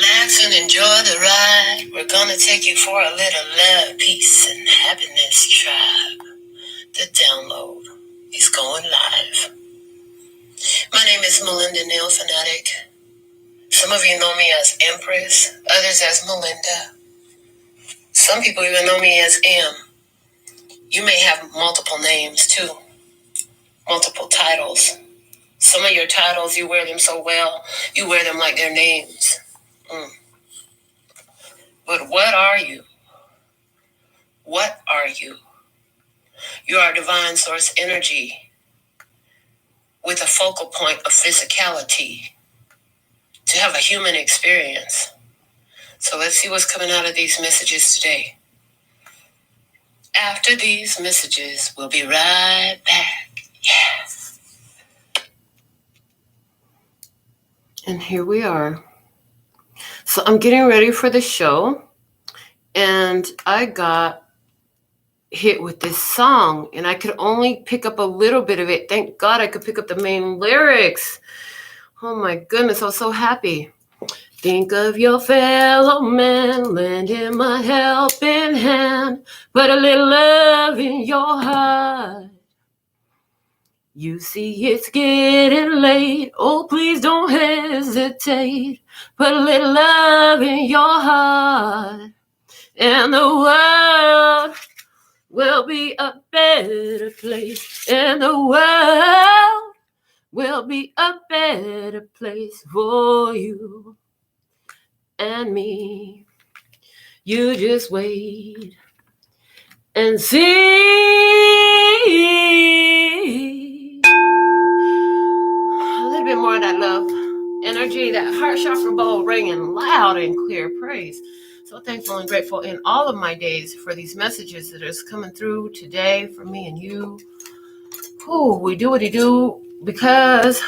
Relax and enjoy the ride. We're gonna take you for a little love, peace, and happiness tribe. The download is going live. My name is Melinda, NailFanatic. Some of you know me as Empress, others as Melinda. Some people even know me as M. You may have multiple names too, multiple titles. Some of your titles, you wear them so well, you wear them like their names. But what are you? What are you? You are divine source energy with a focal point of physicality to have a human experience. So let's see what's coming out of these messages today. After these messages, we'll be right back. Yes. And here we are. So I'm getting ready for the show, and I got hit with this song, and I could only pick up a little bit of it. Thank God I could pick up the main lyrics. Oh my goodness, I was so happy. Think of your fellow man, lend him a helping hand, put a little love in your heart. You see it's getting late, oh please don't hesitate, put a little love in your heart, and the world will be a better place, and the world will be a better place for you and me. You just wait and see. A little bit more of that love energy, that heart chakra bowl ringing loud and clear. Praise. So thankful and grateful in all of my days for these messages that is coming through today for me and you. We do what we do because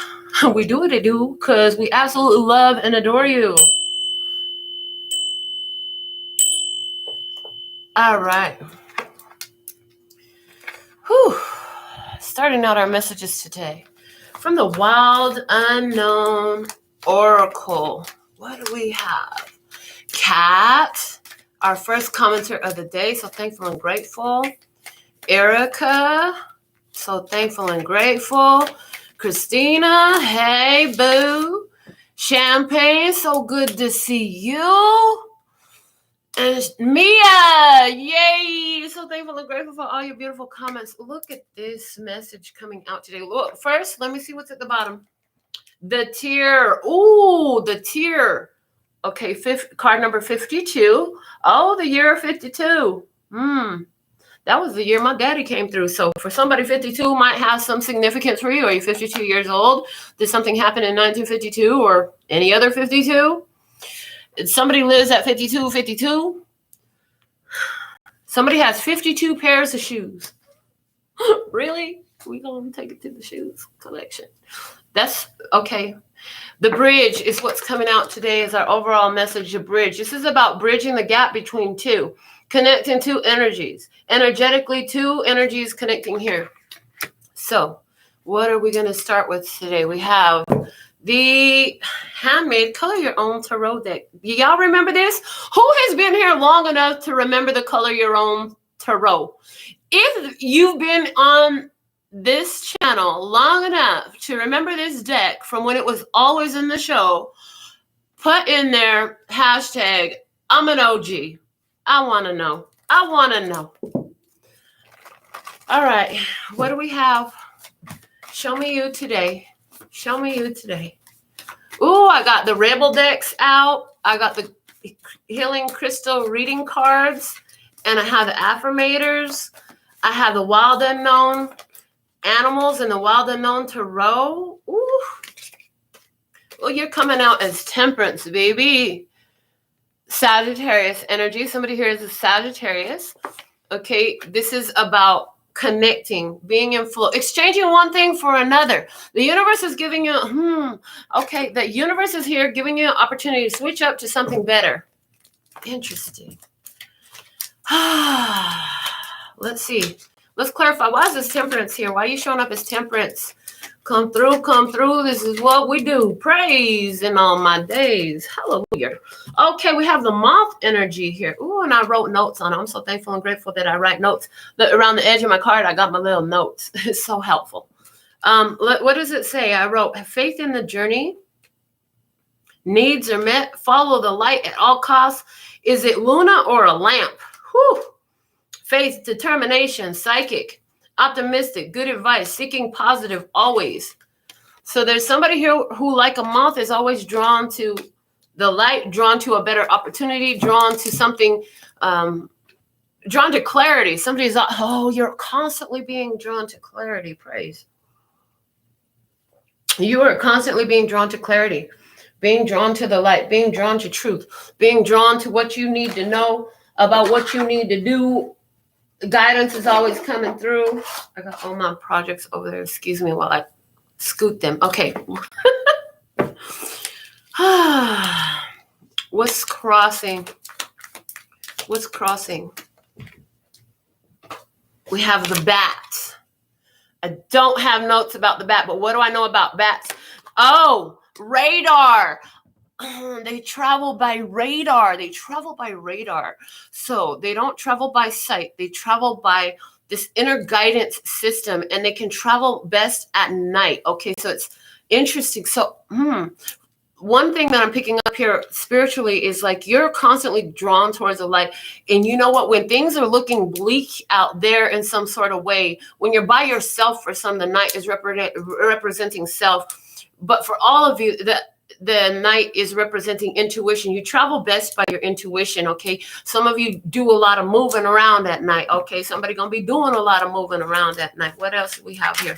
we absolutely love and adore you. All right. Starting out our messages today from the Wild Unknown Oracle. What do we have? Kat, our first commenter of the day, so thankful and grateful. Erica, so thankful and grateful. Christina, hey boo. Champagne, so good to see you. And Mia, yay, so thankful and grateful for all your beautiful comments. Look at this message coming out today. Look, first, let me see what's at the bottom. The tier. Ooh, the tier. Okay, card number 52. Oh, the year of 52. That was the year my daddy came through. So for somebody 52 might have some significance for you. Are you 52 years old? Did something happen in 1952 or any other 52? Somebody lives at 52. Somebody has 52 pairs of shoes. Really? We gonna take it to the shoes collection. That's okay. The bridge is what's coming out today as our overall message, the bridge. This is about bridging the gap between two, connecting two energies. Energetically, two energies connecting here. So what are we going to start with today? We have the handmade color your own tarot deck. Y'all remember this? Who has been here long enough to remember the color your own tarot? If you've been on this channel long enough to remember this deck from when it was always in the show, put in there hashtag I'm an OG. I want to know. All right. What do we have? Show me you today. Ooh, I got the Rebel decks out. I got the Healing Crystal reading cards. And I have the Affirmators. I have the Wild Unknown Animals and the Wild Unknown Tarot. Ooh. Well, you're coming out as Temperance, baby. Sagittarius energy. Somebody here is a Sagittarius. Okay, this is about connecting, being in flow, exchanging one thing for another. The universe is giving you, the universe is here giving you an opportunity to switch up to something better. Interesting. Let's see. Let's clarify. Why is this Temperance here? Why are you showing up as Temperance? Come through, come through. This is what we do. Praise in all my days. Hallelujah. Okay, we have the moth energy here. Ooh, and I wrote notes on it. I'm so thankful and grateful that I write notes. Look, around the edge of my card, I got my little notes. It's so helpful. What does it say? I wrote, have faith in the journey. Needs are met. Follow the light at all costs. Is it Luna or a lamp? Whew. Faith, determination, psychic, optimistic, good advice, seeking positive always. So there's somebody here who, like a moth, is always drawn to the light, drawn to a better opportunity, drawn to something, drawn to clarity. Somebody's like, oh, you're constantly being drawn to clarity. Praise. You are constantly being drawn to clarity, being drawn to the light, being drawn to truth, being drawn to what you need to know about what you need to do. Guidance is always coming through. I got all my projects over there. Excuse me while I scoot them. Okay. What's crossing? What's crossing? We have the bat. I don't have notes about the bat, but what do I know about bats? Oh, radar. They travel by radar. They travel by radar. So they don't travel by sight. They travel by this inner guidance system, and they can travel best at night. Okay, so it's interesting. So one thing that I'm picking up here spiritually is like you're constantly drawn towards the light. And you know what? When things are looking bleak out there in some sort of way, when you're by yourself for some, the night is representing self. But for all of you, the night is representing intuition. You travel best by your intuition, okay? Some of you do a lot of moving around at night, okay? Somebody going to be doing a lot of moving around at night. What else do we have here?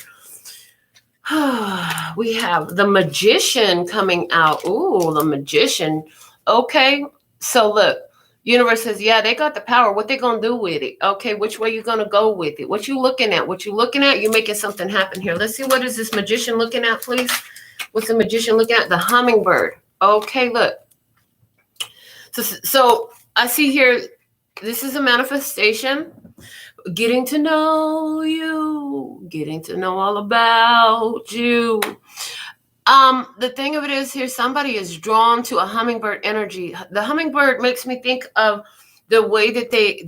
We have the magician coming out. Ooh, the magician. Okay, so look, universe says, yeah, they got the power. What they going to do with it? Okay, which way you going to go with it? What you looking at? What you looking at? You making something happen here. Let's see, what is this magician looking at, please? What's the magician looking at? The hummingbird. Okay, look. So I see here, this is a manifestation. Getting to know you. Getting to know all about you. The thing of it is here, somebody is drawn to a hummingbird energy. The hummingbird makes me think of the way that they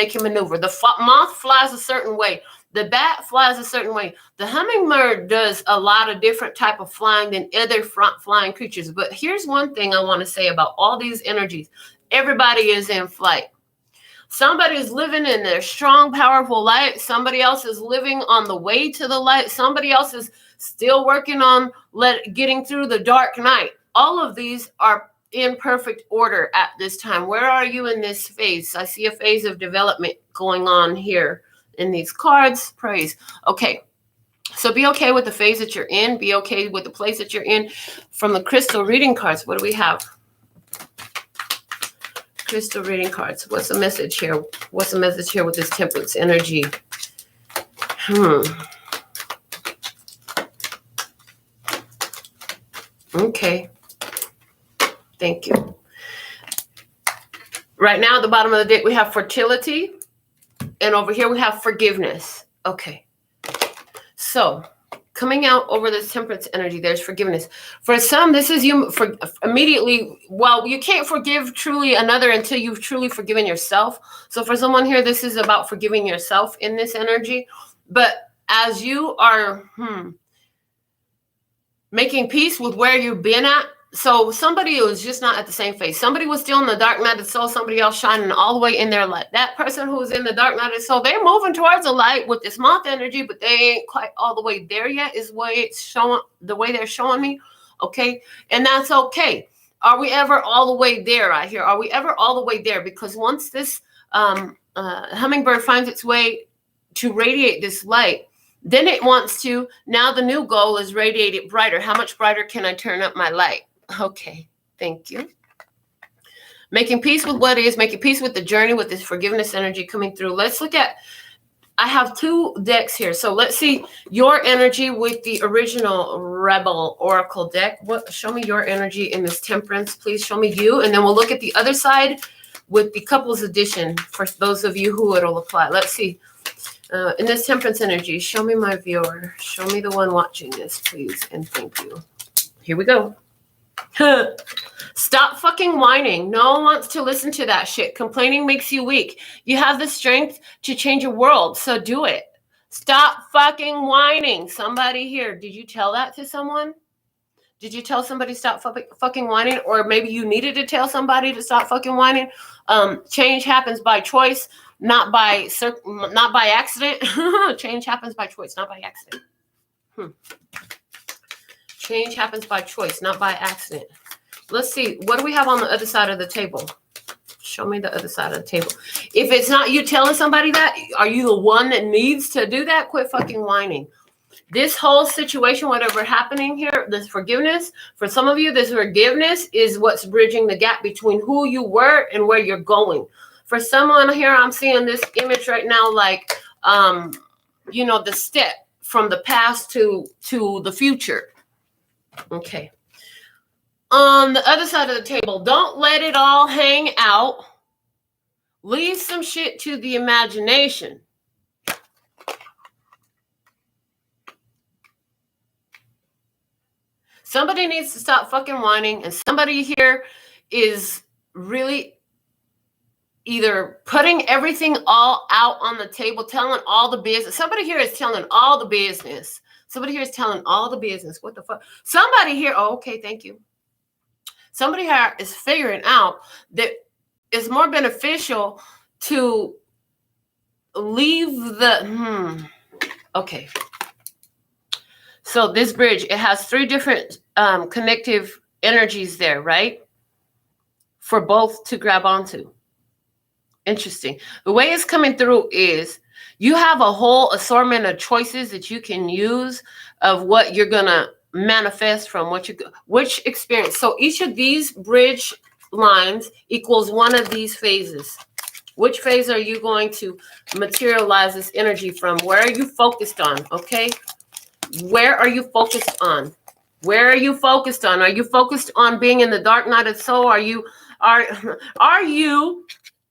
can maneuver. The moth flies a certain way. The bat flies a certain way. The hummingbird does a lot of different type of flying than other flying creatures. But here's one thing I want to say about all these energies. Everybody is in flight. Somebody is living in their strong, powerful light. Somebody else is living on the way to the light. Somebody else is still working on getting through the dark night. All of these are in perfect order at this time. Where are you in this phase? I see a phase of development going on here in these cards. Praise. Okay. So be okay with the phase that you're in. Be okay with the place that you're in. From the crystal reading cards, what do we have? Crystal reading cards. What's the message here? What's the message here with this temperance energy? Okay. Thank you. Right now at the bottom of the deck, we have fertility. And over here we have forgiveness. Okay. So coming out over this temperance energy, there's forgiveness. For some, this is you for immediately. Well, you can't forgive truly another until you've truly forgiven yourself. So for someone here, this is about forgiving yourself in this energy. But as you are making peace with where you've been at, so somebody was just not at the same phase. Somebody was still in the dark night of soul. Somebody else shining all the way in their light. That person who was in the dark night of soul, they're moving towards the light with this moth energy, but they ain't quite all the way there yet. Is what it's showing, the way they're showing me. Okay, and that's okay. Are we ever all the way there? I hear. Are we ever all the way there? Because once this hummingbird finds its way to radiate this light, then it wants to. Now the new goal is radiate it brighter. How much brighter can I turn up my light? Okay, thank you. Making peace with what is, making peace with the journey, with this forgiveness energy coming through. Let's look at, I have two decks here. So let's see your energy with the original Rebel Oracle deck. Show me your energy in this temperance. Please show me you. And then we'll look at the other side with the couples edition for those of you who it'll apply. Let's see. In this temperance energy, show me my viewer. Show me the one watching this, please. And thank you. Here we go. Stop fucking whining. No one wants to listen to that shit. Complaining makes you weak. You have the strength to change a world, so do it. Stop fucking whining. Somebody here, did you tell that to someone? Did you tell somebody stop fucking whining? Or maybe you needed to tell somebody to stop fucking whining? Change happens by choice, not by accident. Change happens by choice, not by accident. Change happens by choice, not by accident. Let's see. What do we have on the other side of the table? Show me the other side of the table. If it's not you telling somebody that, are you the one that needs to do that? Quit fucking whining. This whole situation, whatever happening here, this forgiveness, for some of you, this forgiveness is what's bridging the gap between who you were and where you're going. For someone here, I'm seeing this image right now, like, the step from the past to the future. Okay. On the other side of the table, don't let it all hang out. Leave some shit to the imagination. Somebody needs to stop fucking whining, and somebody here is really either putting everything all out on the table, telling all the business. Somebody here is telling all the business. Somebody here is telling all the business. What the fuck? Somebody here, oh, okay, thank you. Somebody here is figuring out that it's more beneficial to leave the, okay. So this bridge, it has 3 different connective energies there, right? For both to grab onto. Interesting. The way it's coming through is you have a whole assortment of choices that you can use of what you're going to manifest from which experience. So each of these bridge lines equals one of these phases. Which phase are you going to materialize this energy from? Where are you focused on? Okay. Where are you focused on? Where are you focused on? Are you focused on being in the dark night of the soul? Are you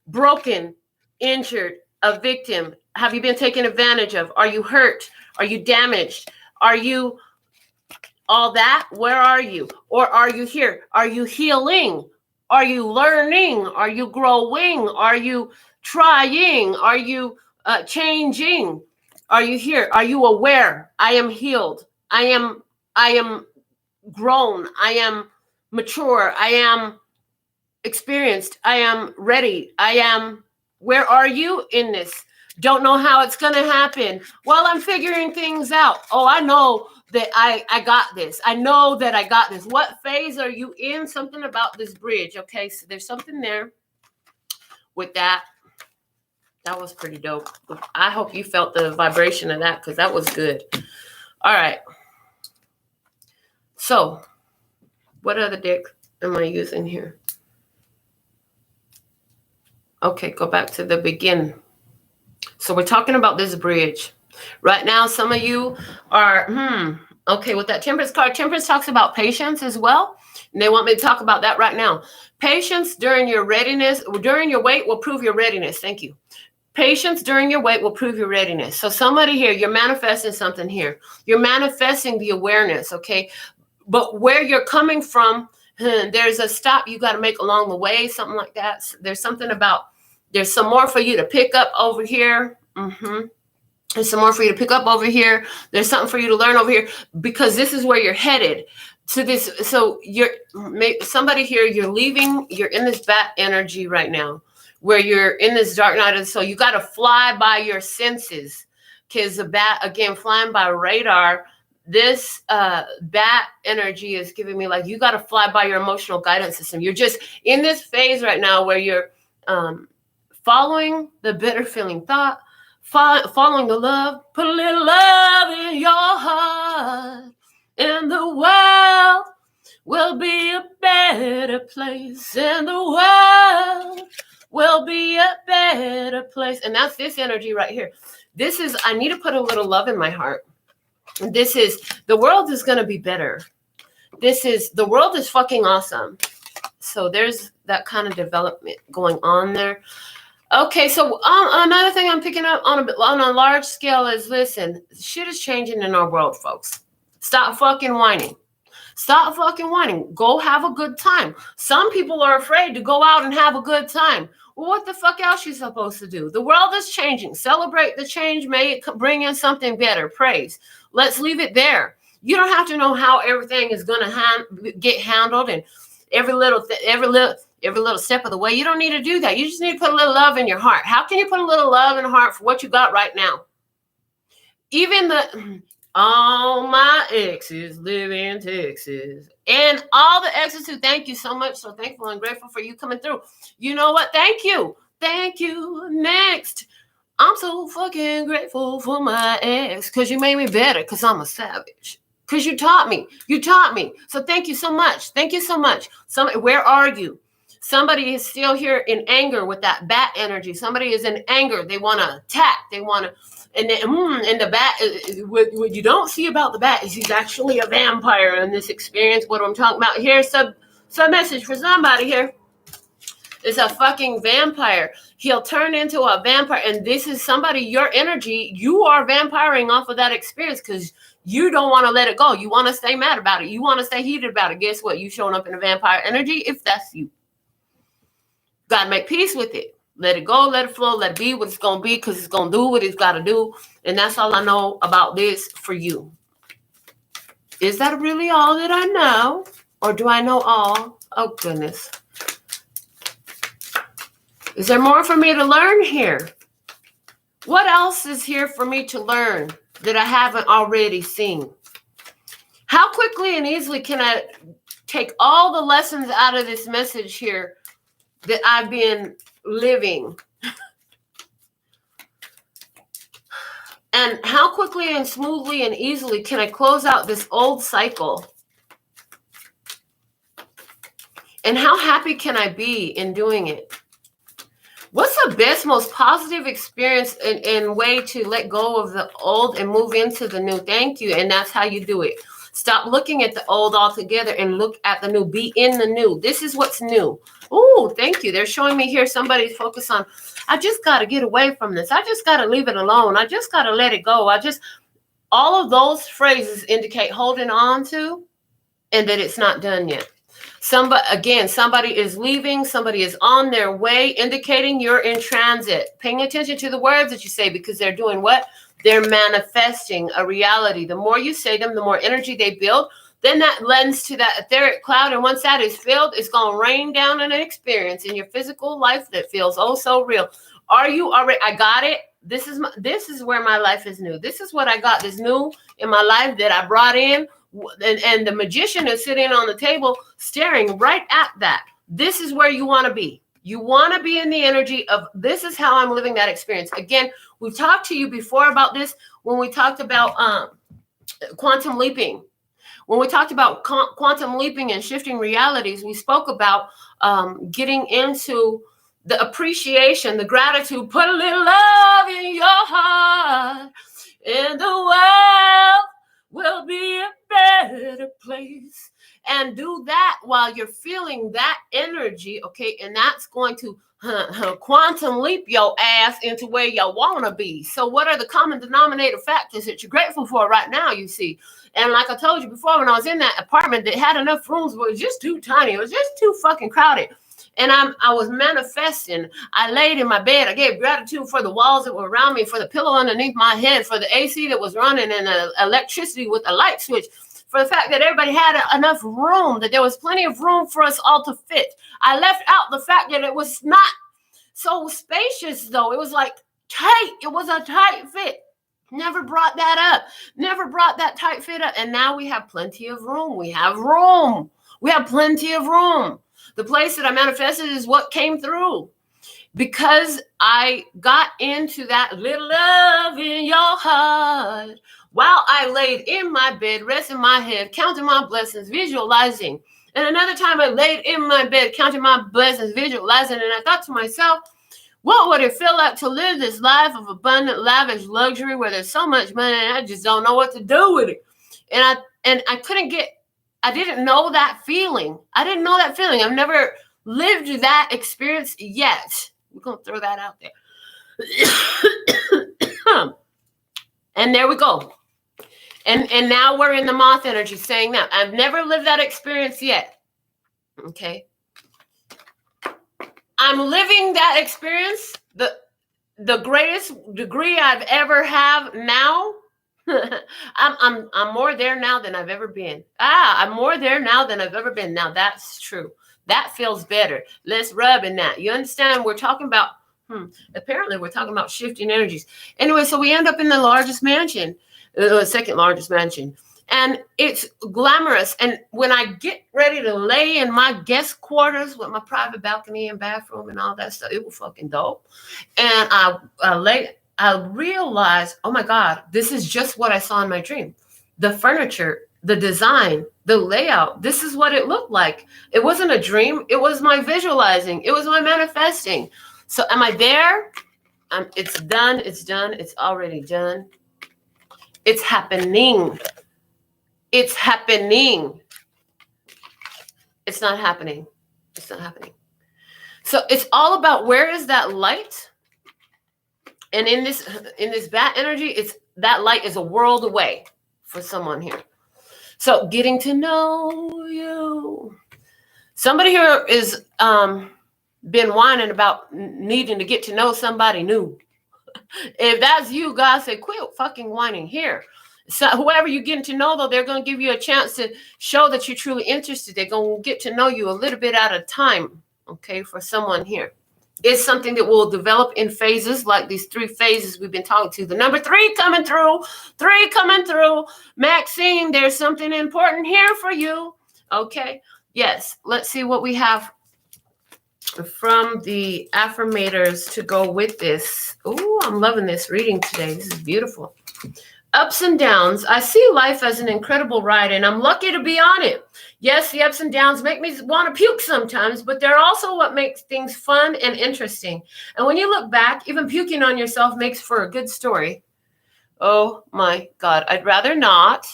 broken, injured, a victim? Have you been taken advantage of? Are you hurt? Are you damaged? Are you all that? Where are you? Or are you here? Are you healing? Are you learning? Are you growing? Are you trying? Are you changing? Are you here? Are you aware? I am healed. I am grown. I am mature. I am experienced. I am ready. Where are you in this? Don't know how it's going to happen. Well, I'm figuring things out. Oh, I know that I got this. I know that I got this. What phase are you in? Something about this bridge. Okay, so there's something there with that. That was pretty dope. I hope you felt the vibration of that because that was good. All right. So, what other deck am I using here? Okay, go back to the beginning. So we're talking about this bridge. Right now, some of you are, okay, with that Temperance card, Temperance talks about patience as well. And they want me to talk about that right now. Patience during your readiness, during your wait will prove your readiness. Thank you. Patience during your wait will prove your readiness. So somebody here, you're manifesting something here. You're manifesting the awareness, okay? But where you're coming from, there's a stop you got to make along the way, something like that. There's something about, there's some more for you to pick up over here. There's some more for you to pick up over here. There's something for you to learn over here because this is where you're headed to this. So somebody here, you're leaving, you're in this bat energy right now where you're in this dark night of the soul. You got to fly by your senses because the bat, again, flying by radar, this bat energy is giving me like, you got to fly by your emotional guidance system. You're just in this phase right now where you're following the bitter feeling thought, following the love, put a little love in your heart, and the world will be a better place, and the world will be a better place. And that's this energy right here. This is, I need to put a little love in my heart. This is, the world is going to be better. The world is fucking awesome. So there's that kind of development going on there. Okay, so another thing I'm picking up on a large scale is, listen, shit is changing in our world, folks. Stop fucking whining. Stop fucking whining. Go have a good time. Some people are afraid to go out and have a good time. Well, what the fuck else you supposed to do? The world is changing. Celebrate the change. May it bring in something better. Praise. Let's leave it there. You don't have to know how everything is going to get handled and every little step of the way. You don't need to do that. You just need to put a little love in your heart. How can you put a little love in the heart for what you got right now? Even all my exes live in Texas. And all the exes who thank you so much. So thankful and grateful for you coming through. You know what? Thank you. Thank you. Next. I'm so fucking grateful for my ex because you made me better because I'm a savage. Because you taught me. You taught me. So thank you so much. Thank you so much. Where are you? Somebody is still here in anger with that bat energy. Somebody is in anger. They want to attack. They want to. And the bat, what you don't see about the bat is he's actually a vampire in this experience. What I'm talking about here, some message for somebody here. Is a fucking vampire. He'll turn into a vampire. And this is somebody, your energy, you are vampiring off of that experience because you don't want to let it go. You want to stay mad about it. You want to stay heated about it. Guess what? You showing up in a vampire energy if that's you. Got to make peace with it. Let it go, let it flow, let it be what it's going to be because it's going to do what it's got to do. And that's all I know about this for you. Is that really all that I know? Or do I know all? Oh, goodness. Is there more for me to learn here? What else is here for me to learn that I haven't already seen? How quickly and easily can I take all the lessons out of this message here that I've been living? And how quickly and smoothly and easily can I close out this old cycle? And how happy can I be in doing it? What's the best, most positive experience and way to let go of the old and move into the new? Thank you. And that's how you do it. Stop looking at the old altogether and look at the new. Be in the new. This is what's new. Oh, thank you. They're showing me here somebody's focus on, I just got to get away from this. I just got to leave it alone. I just got to let it go. All of those phrases indicate holding on to and that it's not done yet. Somebody is leaving. Somebody is on their way, indicating you're in transit. Paying attention to the words that you say because they're doing what? They're manifesting a reality. The more you say them, the more energy they build. Then that lends to that etheric cloud. And once that is filled, it's going to rain down an experience in your physical life that feels oh so real. Are you already? I got it. This is where my life is new. This is what I got that's new in my life that I brought in. And the magician is sitting on the table staring right at that. This is where you want to be. You want to be in the energy of this is how I'm living that experience. Again, we've talked to you before about this when we talked about quantum leaping. When we talked about quantum leaping and shifting realities, we spoke about getting into the appreciation, the gratitude. Put a little love in your heart, and the world will be a better place. And do that while you're feeling that energy, okay? And that's going to quantum leap your ass into where you want to be. So what are the common denominator factors that you're grateful for right now, you see? And like I told you before, when I was in that apartment that had enough rooms, but it was just too tiny. It was just too fucking crowded. And I was manifesting. I laid in my bed. I gave gratitude for the walls that were around me, for the pillow underneath my head, for the AC that was running and the electricity with a light switch, for the fact that everybody had enough room, that there was plenty of room for us all to fit. I left out the fact that it was not so spacious, though. It was like tight. It was a tight fit. Never brought that up. Never brought that tight fit up. And now we have plenty of room. We have room. We have plenty of room. The place that I manifested is what came through. Because I got into that little love in your heart while I laid in my bed, resting my head, counting my blessings, visualizing. And another time I laid in my bed, counting my blessings, visualizing. And I thought to myself, what would it feel like to live this life of abundant, lavish luxury where there's so much money and I just don't know what to do with it? And I didn't know that feeling. I didn't know that feeling. I've never lived that experience yet. We're going to throw that out there. And there we go. And now we're in the moth energy saying that. I've never lived that experience yet. Okay. I'm living that experience, the greatest degree I've ever have now. I'm more there now than I've ever been. I'm more there now than I've ever been. Now that's true. That feels better. Let's rub in that. You understand? We're talking about, apparently we're talking about shifting energies. Anyway, so we end up in the largest mansion, the second largest mansion. And it's glamorous. And when I get ready to lay in my guest quarters with my private balcony and bathroom and all that stuff, it was fucking dope. And I realized, oh my God, this is just what I saw in my dream. The furniture, the design, the layout, this is what it looked like. It wasn't a dream. It was my visualizing. It was my manifesting. So am I there? It's done. It's done. It's already done. It's happening. It's happening. It's not happening. It's not happening. So it's all about where is that light? And in this bat energy, it's that light is a world away for someone here. So getting to know you. Somebody here is been whining about needing to get to know somebody new. If that's you, God said, quit fucking whining here. So whoever you're getting to know, though, they're going to give you a chance to show that you're truly interested. They're going to get to know you a little bit at a time, okay, for someone here. It's something that will develop in phases, like these 3 phases we've been talking to. The number 3 coming through, 3 coming through. Maxine, there's something important here for you, okay? Yes, let's see what we have from the affirmators to go with this. Oh, I'm loving this reading today. This is beautiful. Ups and downs. I see life as an incredible ride, and I'm lucky to be on it. Yes, the ups and downs make me want to puke sometimes, but they're also what makes things fun and interesting. And when you look back, even puking on yourself makes for a good story. Oh my God. I'd rather not.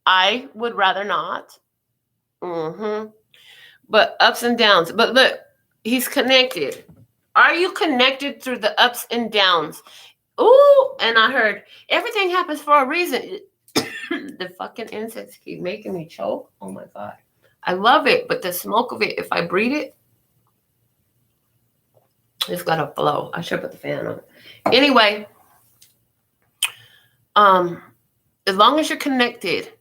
I would rather not. But ups and downs. But look, he's connected. Are you connected through the ups and downs? Ooh, and I heard everything happens for a reason. The fucking insects keep making me choke. Oh my God. I love it, but the smoke of it, if I breathe it, it's got to flow. I should put the fan on. Anyway, as long as you're connected,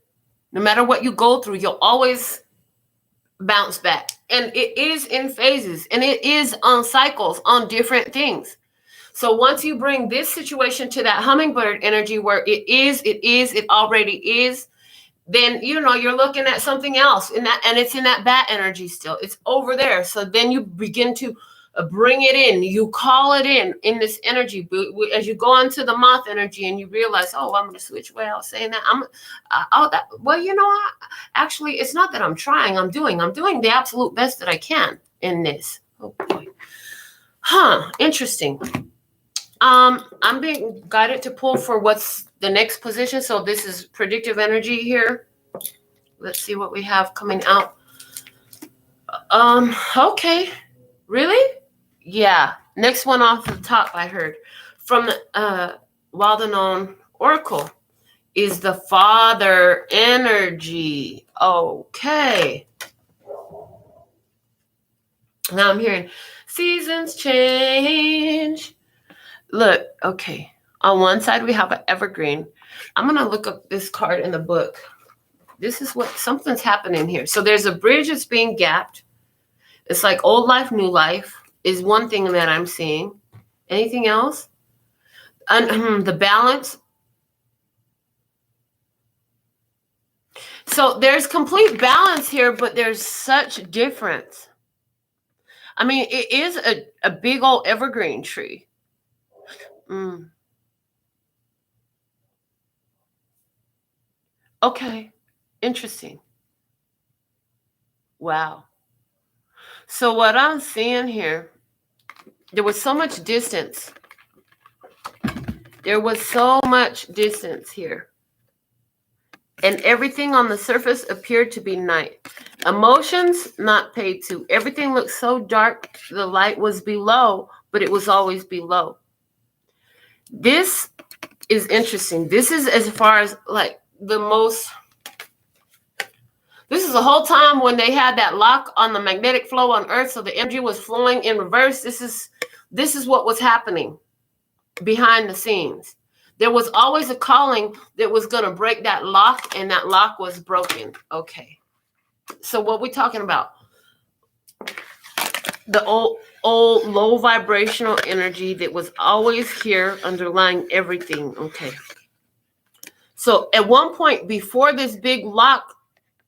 no matter what you go through, you'll always bounce back. And it is in phases, and it is on cycles, on different things. So once you bring this situation to that hummingbird energy where it already is, then, you're looking at something else and it's in that bat energy still. It's over there. So then you begin to bring it in. You call it in this energy. As you go into the moth energy and you realize, oh, I'm going to switch way out saying that. Actually, it's not that I'm trying. I'm doing the absolute best that I can in this. Oh boy. Interesting. I'm being guided to pull for what's the next position. So this is predictive energy here. Let's see what we have coming out. Okay. Really? Yeah. Next one off the top I heard from the well-known oracle is the father energy. Okay. Now I'm hearing seasons change. Look, okay. On one side, we have an evergreen. I'm going to look up this card in the book. This is what something's happening here. So there's a bridge that's being gapped. It's like old life, new life is one thing that I'm seeing. Anything else? The balance. So there's complete balance here, but there's such difference. I mean, it is a big old evergreen tree. Okay. Interesting. Wow. So what I'm seeing here, there was so much distance. There was so much distance here. And everything on the surface appeared to be night. Emotions not paid to. Everything looked so dark. The light was below, but it was always below. This is interesting. This is as far as like the most. This is the whole time when they had that lock on the magnetic flow on Earth, so the energy was flowing in reverse. This is what was happening behind the scenes. There was always a calling that was going to break that lock, and that lock was broken. Okay. So what we talking about? The old low vibrational energy that was always here underlying everything. Okay. So at one point before this big lock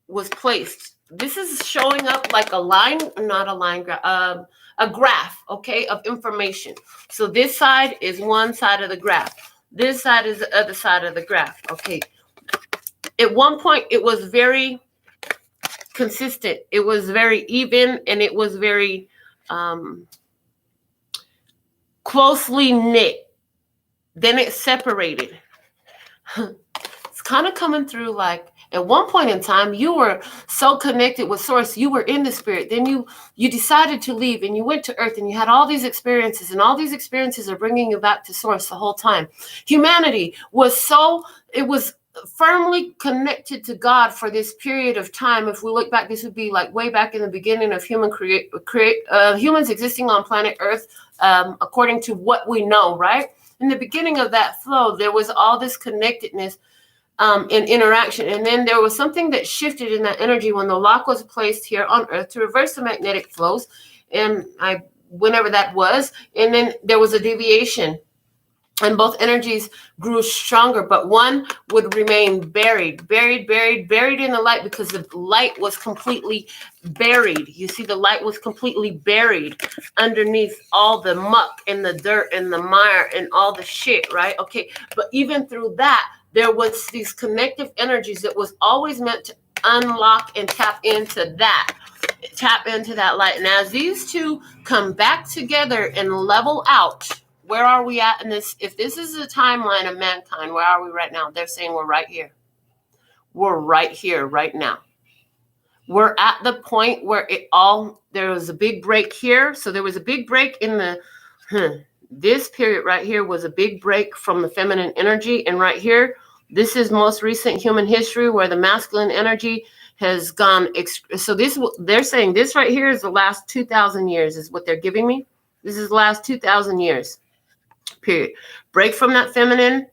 was placed, this is showing up like a line, not a line graph, a graph, okay, of information. So this side is one side of the graph. This side is the other side of the graph. Okay. At one point, it was very consistent. It was very even, and it was very closely knit. Then it separated. It's kind of coming through like at one point in time, you were so connected with Source, you were in the spirit. Then you decided to leave and you went to Earth and you had all these experiences, and all these experiences are bringing you back to Source the whole time. Humanity was firmly connected to God for this period of time. If we look back, this would be like way back in the beginning of humans existing on planet Earth, according to what we know, right? In the beginning of that flow, there was all this connectedness and interaction. And then there was something that shifted in that energy when the lock was placed here on Earth to reverse the magnetic flows. And whenever that was, and then there was a deviation. And both energies grew stronger, but one would remain buried in the light, because the light was completely buried. You see, the light was completely buried underneath all the muck and the dirt and the mire and all the shit, right? Okay, but even through that, there was these connective energies that was always meant to unlock and tap into that light. And as these two come back together and level out, where are we at in this? If this is the timeline of mankind, where are we right now? They're saying we're right here. We're right here, right now. We're at the point where there was a big break here. So there was a big break in this period right here was a big break from the feminine energy. And right here, this is most recent human history where the masculine energy has gone. So they're saying this right here is the last 2,000 years is what they're giving me. This is the last 2,000 years. Period. Break from that feminine,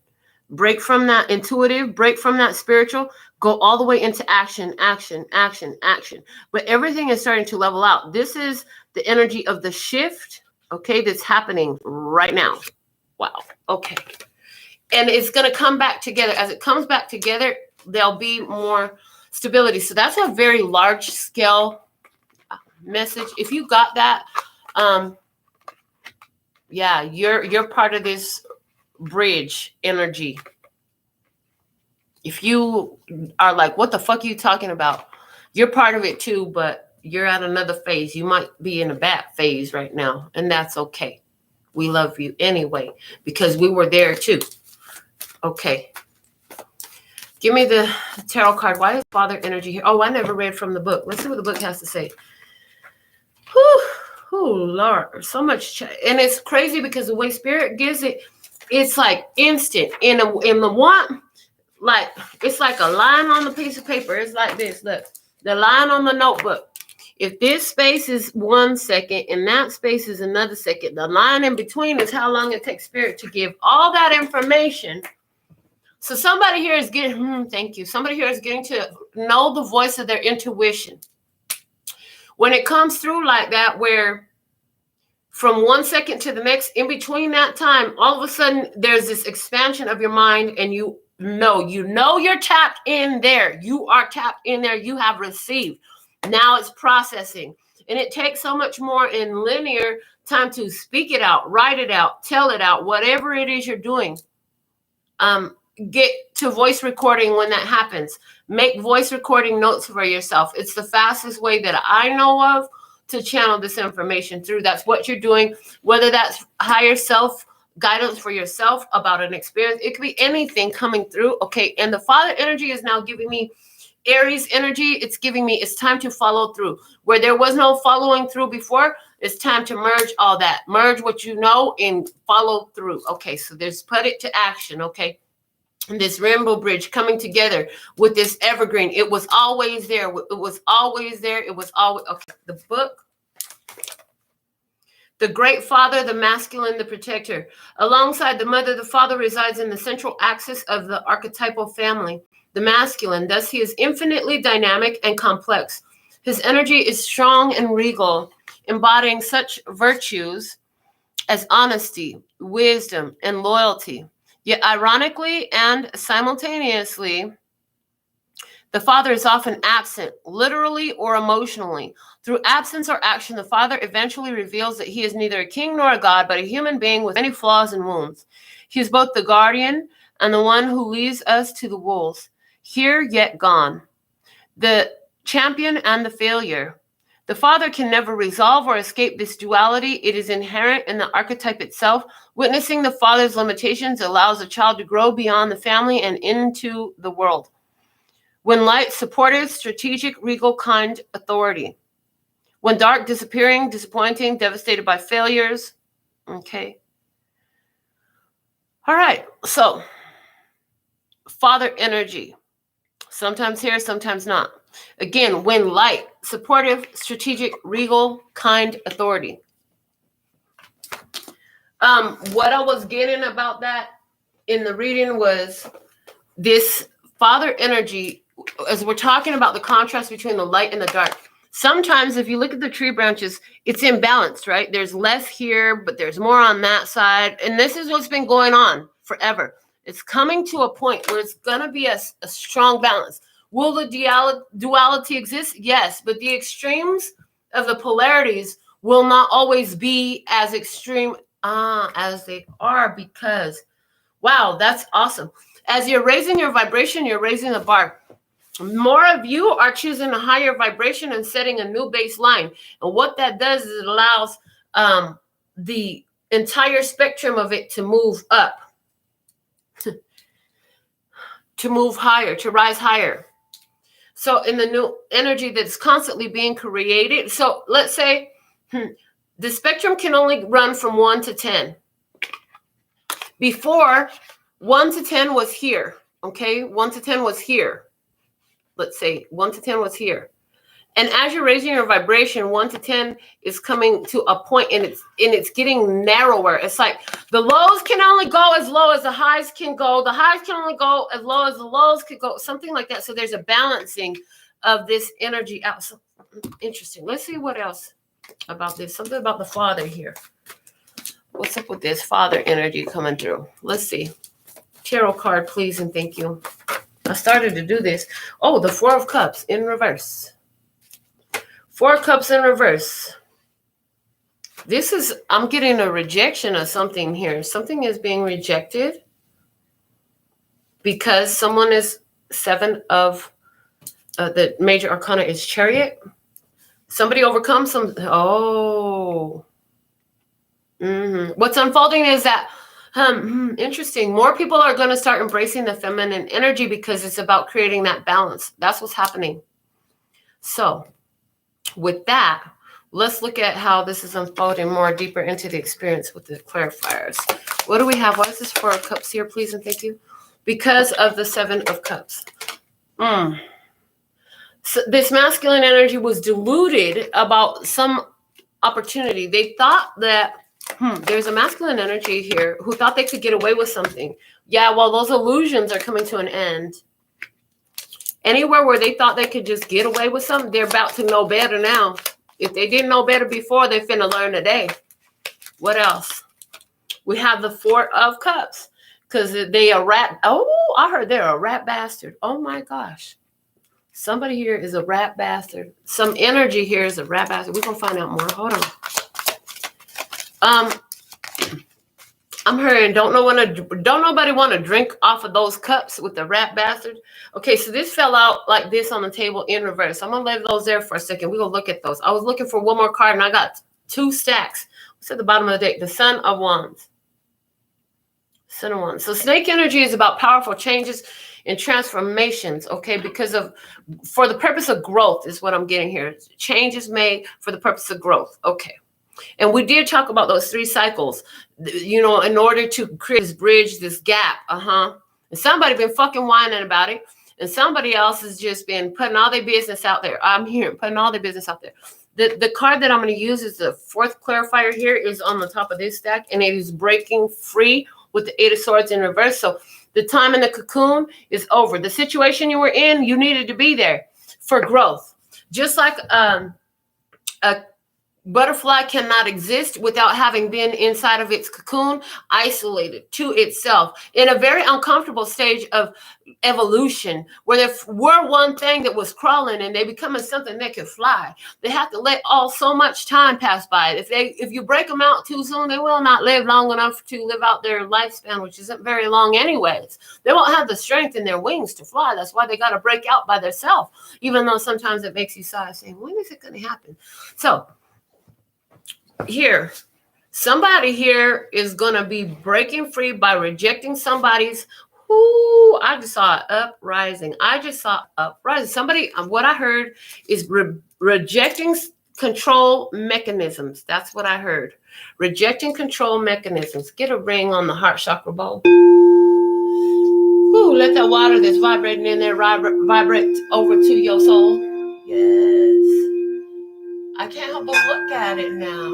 break from that intuitive, break from that spiritual, go all the way into action. But everything is starting to level out. This is the energy of the shift, okay, that's happening right now. Wow. Okay. And it's going to come back together. As it comes back together, there'll be more stability. So that's a very large scale message. If you got that, yeah, you're part of this bridge energy. If you are like, what the fuck are you talking about? You're part of it too, but you're at another phase. You might be in a bad phase right now, and that's okay. We love you anyway, because we were there too. Okay. Give me the tarot card. Why is Father energy here? Oh, I never read from the book. Let's see what the book has to say. Whew. Oh, Lord, so much. And it's crazy because the way Spirit gives it, it's like instant. In the one, like, it's like a line on the piece of paper. It's like this. Look, the line on the notebook. If this space is 1 second and that space is another second, the line in between is how long it takes Spirit to give all that information. So somebody here is getting, thank you. Somebody here is getting to know the voice of their intuition. When it comes through like that, where from 1 second to the next, in between that time, all of a sudden there's this expansion of your mind, and you know you're tapped in there. You are tapped in there. You have received. Now it's processing. And it takes so much more in linear time to speak it out, write it out, tell it out, whatever it is you're doing. Get to voice recording when that happens. Make voice recording notes for yourself. It's the fastest way that I know of to channel this information through. That's what you're doing, whether that's higher self guidance for yourself about an experience. It could be anything coming through. Okay. And the Father energy is now giving me Aries energy, it's giving me it's time to follow through. Where there was no following through before, it's time to merge all that. Merge what you know and follow through. Okay, so there's put it to action, okay? And this rainbow bridge coming together with this evergreen. It was always there. It was always there. It was always, okay, the book. The great father, the masculine, the protector. Alongside the mother, the father resides in the central axis of the archetypal family. The masculine, thus he is infinitely dynamic and complex. His energy is strong and regal, embodying such virtues as honesty, wisdom, and loyalty. Yet ironically and simultaneously, the father is often absent, literally or emotionally. Through absence or action, the father eventually reveals that he is neither a king nor a god, but a human being with many flaws and wounds. He is both the guardian and the one who leads us to the wolves. Here yet gone, the champion and the failure. The father can never resolve or escape this duality. It is inherent in the archetype itself. Witnessing the father's limitations allows a child to grow beyond the family and into the world. When light, supportive, strategic, regal, kind, authority. When dark, disappearing, disappointing, devastated by failures. Okay. All right. So, father energy. Sometimes here, sometimes not. Again, when light, supportive, strategic, regal, kind, authority. What I was getting about that in the reading was this father energy, as we're talking about the contrast between the light and the dark. Sometimes if you look at the tree branches, it's imbalanced, right? There's less here, but there's more on that side. And this is what's been going on forever. It's coming to a point where it's going to be a strong balance. Will the duality exist? Yes, but the extremes of the polarities will not always be as extreme as they are, because, wow, that's awesome. As you're raising your vibration, you're raising the bar. More of you are choosing a higher vibration and setting a new baseline. And what that does is it allows the entire spectrum of it to move up, to move higher, to rise higher. So in the new energy that's constantly being created, so let's say the spectrum can only run from 1 to 10. Before, 1 to 10 was here, okay? 1 to 10 was here. Let's say 1 to 10 was here. And as you're raising your vibration, 1 to 10 is coming to a point, and it's getting narrower. It's like the lows can only go as low as the highs can go. The highs can only go as low as the lows could go, something like that. So there's a balancing of this energy out. So, interesting. Let's see what else about this. Something about the father here. What's up with this father energy coming through? Let's see. Tarot card, please, and thank you. I started to do this. Oh, the 4 of Cups in reverse. 4 of Cups in reverse. This is, I'm getting a rejection of something here. Something is being rejected because someone is 7 of, the major arcana is Chariot. Somebody overcomes some, oh. What's unfolding is that, interesting. More people are going to start embracing the feminine energy because it's about creating that balance. That's what's happening. So with that, let's look at how this is unfolding more deeper into the experience with the clarifiers. What do we have? Why is this 4 of Cups here, please and thank you? Because of the 7 of Cups. So this masculine energy was deluded about some opportunity. They thought that there's a masculine energy here who thought they could get away with something. Yeah, well, those illusions are coming to an end. Anywhere where they thought they could just get away with something, they're about to know better now. If they didn't know better before, they're finna learn today. What else? We have the 4 of Cups because they a rat. Oh, I heard they're a rat bastard. Oh my gosh. Somebody here is a rat bastard. Some energy here is a rat bastard. We're going to find out more. Hold on. I'm hearing don't nobody want to drink off of those cups with the rat bastard. Okay, so this fell out like this on the table in reverse. I'm going to leave those there for a second. We're going to look at those. I was looking for one more card, and I got 2 stacks. What's at the bottom of the deck? The Son of Wands. Center one. So snake energy is about powerful changes and transformations, okay? For the purpose of growth is what I'm getting here. Changes made for the purpose of growth, okay. And we did talk about those 3 cycles, in order to create this bridge, this gap, And somebody been fucking whining about it, and somebody else has just been putting all their business out there. I'm here putting all their business out there. The card that I'm going to use is the 4th clarifier here, is on the top of this stack, and it is breaking free with the 8 of Swords in reverse. So the time in the cocoon is over. The situation you were in, you needed to be there for growth. Just like a butterfly cannot exist without having been inside of its cocoon, isolated to itself, in a very uncomfortable stage of evolution, where there were one thing that was crawling and they becoming something that could fly. They have to let so much time pass by. If you break them out too soon, they will not live long enough to live out their lifespan, which isn't very long anyways. They won't have the strength in their wings to fly. That's why they got to break out by themselves, even though sometimes it makes you sigh, saying, when is it going to happen? So here, somebody here is going to be breaking free by rejecting somebody's, I just saw uprising. Somebody, what I heard is rejecting control mechanisms. That's what I heard. Rejecting control mechanisms. Get a ring on the heart chakra bowl. Ooh, let that water that's vibrating in there vibrate over to your soul. Yes. I can't help but look at it now.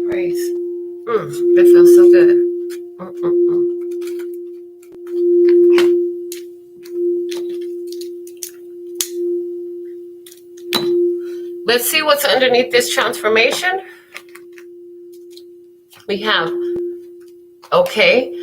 Praise. That feels so good. Let's see what's underneath this transformation. We have, okay.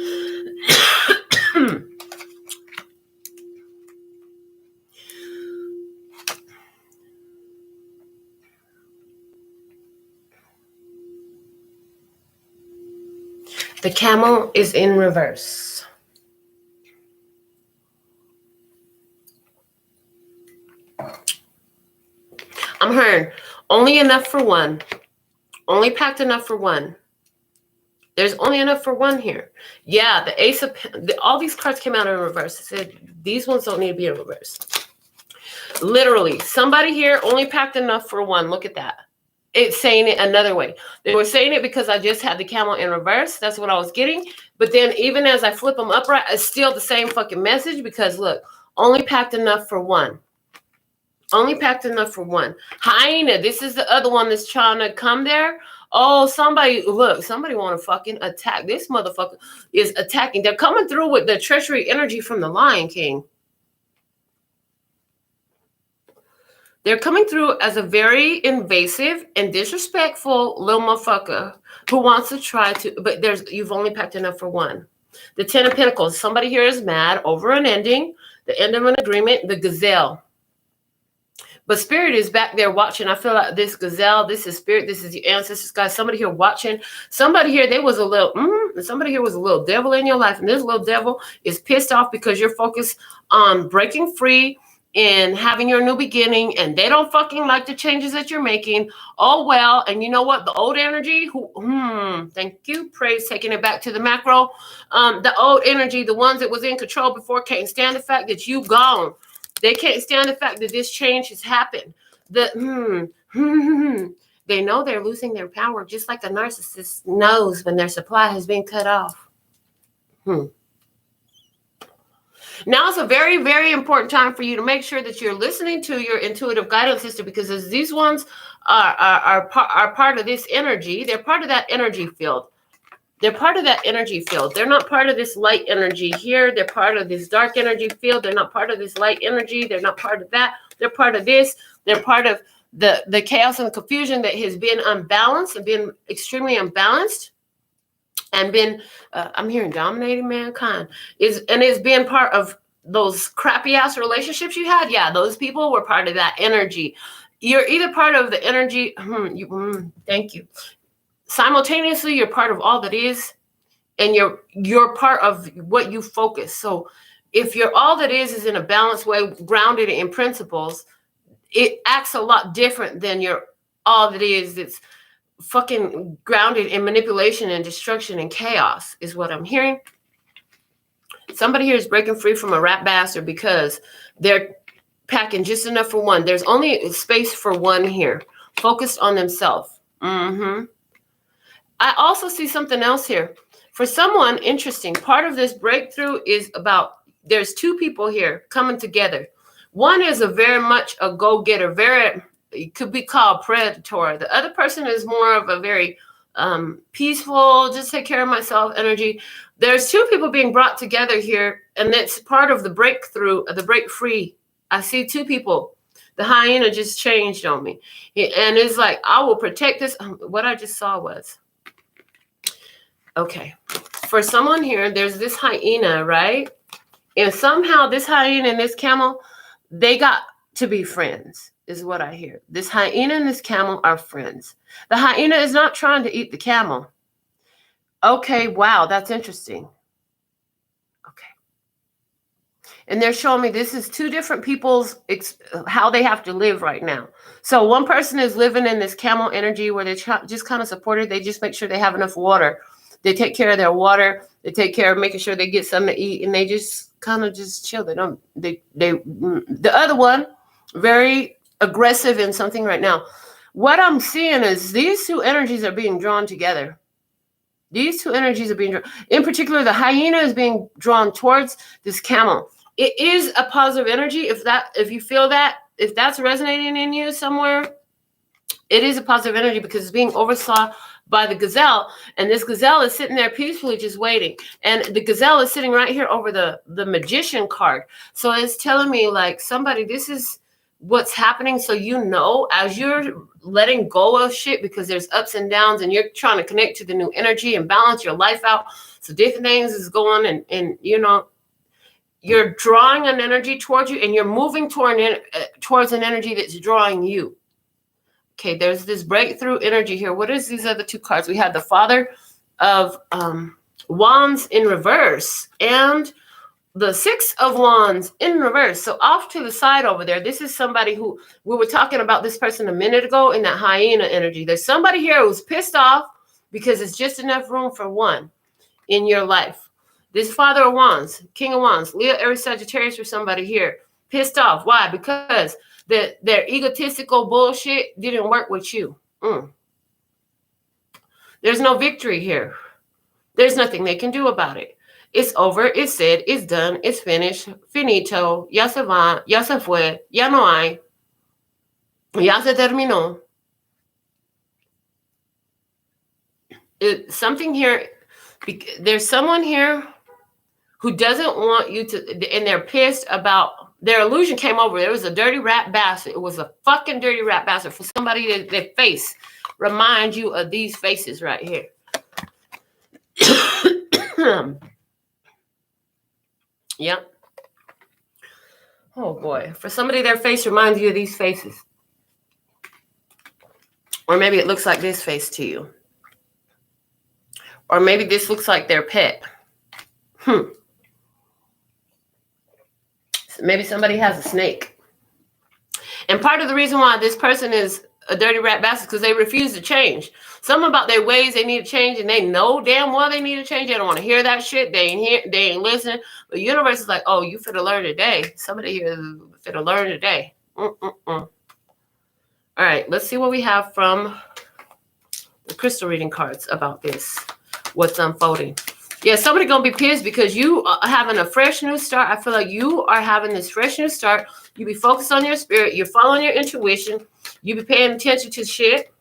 The camel is in reverse. I'm hearing only enough for one. Only packed enough for one. There's only enough for one here. Yeah, the ace of, all these cards came out in reverse. I said, these ones don't need to be in reverse. Literally, somebody here only packed enough for one. Look at that. It's saying it another way. They were saying it because I just had the camel in reverse. That's what I was getting. But then even as I flip them upright, it's still the same fucking message, because look, only packed enough for one. Only packed enough for one. Hyena, this is the other one that's trying to come there. Oh, somebody want to fucking attack. This motherfucker is attacking. They're coming through with the treachery energy from the Lion King. They're coming through as a very invasive and disrespectful little motherfucker who wants to try to, but you've only packed enough for one. The 10 of Pentacles. Somebody here is mad over an ending, the end of an agreement, the gazelle. But Spirit is back there watching. I feel like this gazelle, this is Spirit, this is your ancestors, guys. Somebody here watching. Somebody here, somebody here was a little devil in your life. And this little devil is pissed off because you're focused on breaking free and having your new beginning. And they don't fucking like the changes that you're making. Oh, well. And you know what? The old energy, thank you. Praise, taking it back to the macro. The old energy, the ones that was in control before, can't stand the fact that you gone. They can't stand the fact that this change has happened. They know they're losing their power, just like a narcissist knows when their supply has been cut off. Now it's a very, very important time for you to make sure that you're listening to your intuitive guidance system, because as these ones are part of this energy, they're part of that energy field. They're part of that energy field. They're not part of this light energy here. They're part of this dark energy field. They're not part of this light energy. They're not part of that. They're part of this. They're part of the chaos and the confusion that has been unbalanced and been extremely unbalanced and been, I'm hearing dominating mankind. It's been part of those crappy ass relationships you had. Yeah, those people were part of that energy. You're either part of the energy. Thank you. Simultaneously, you're part of all that is, and you're part of what you focus. So if you're all that is in a balanced way, grounded in principles, it acts a lot different than your all that is. It's fucking grounded in manipulation and destruction and chaos is what I'm hearing. Somebody here is breaking free from a rat bastard because they're packing just enough for one. There's only space for one here. Focused on themselves. I also see something else here. For someone, interesting, part of this breakthrough is about, there's two people here coming together. One is a very much a go-getter, it could be called predator. The other person is more of a very peaceful, just take care of myself energy. There's two people being brought together here, and that's part of the breakthrough, the break free. I see two people. The hyena just changed on me. And it's like, I will protect this. What I just saw was, okay, for someone here, there's this hyena, right? And somehow this hyena and this camel, they got to be friends, is what I hear. This hyena and this camel are friends. The hyena is not trying to eat the camel. Okay, wow, that's interesting. Okay. And they're showing me this is two different people's, how they have to live right now. So one person is living in this camel energy where they just kind of supported. They just make sure they have enough water. They take care of their water. They take care of making sure they get something to eat, and they just kind of just chill. The other one, very aggressive in something right now. What I'm seeing is these two energies are being drawn together. These two energies are being drawn. In particular, the hyena is being drawn towards this camel. It is a positive energy. If you feel that, if that's resonating in you somewhere, it is a positive energy because it's being oversaw by the gazelle, and this gazelle is sitting there peacefully just waiting, and the gazelle is sitting right here over the magician card. So it's telling me like, somebody, this is what's happening. So as you're letting go of shit because there's ups and downs, and you're trying to connect to the new energy and balance your life out, so different things is going, and you're drawing an energy towards you, and you're moving towards an energy that's drawing you. Okay, there's this breakthrough energy here. What is these other two cards? We have the Father of Wands in reverse and the Six of Wands in reverse. So off to the side over there, this is somebody who, we were talking about this person a minute ago in that hyena energy. There's somebody here who's pissed off because it's just enough room for one in your life. This Father of Wands, King of Wands, Leo, Aries, Sagittarius for somebody here. Pissed off. Why? Because their egotistical bullshit didn't work with you. There's no victory here. There's nothing they can do about it. It's over. It's said. It's done. It's finished. Finito. Ya se va. Ya se fue. Ya no hay. Ya se terminó. Something here. There's someone here who doesn't want you to, and they're pissed about. Their illusion came over. There was a dirty rat bastard. It was a fucking dirty rat bastard. For somebody that their face reminds you of these faces right here. Yep. Oh boy. For somebody, their face reminds you of these faces. Or maybe it looks like this face to you. Or maybe this looks like their pet. Maybe somebody has a snake. And part of the reason why this person is a dirty rat bastard is because they refuse to change. Something about their ways they need to change, and they know damn well they need to change. They don't want to hear that shit. They ain't listening. But the universe is like, oh, you finna learn today. Somebody here finna learn today. All right, let's see what we have from the crystal reading cards about this. What's unfolding. Yeah, somebody going to be pissed because you are having a fresh new start. I feel like you are having this fresh new start. You be focused on your spirit. You're following your intuition. You be paying attention to shit.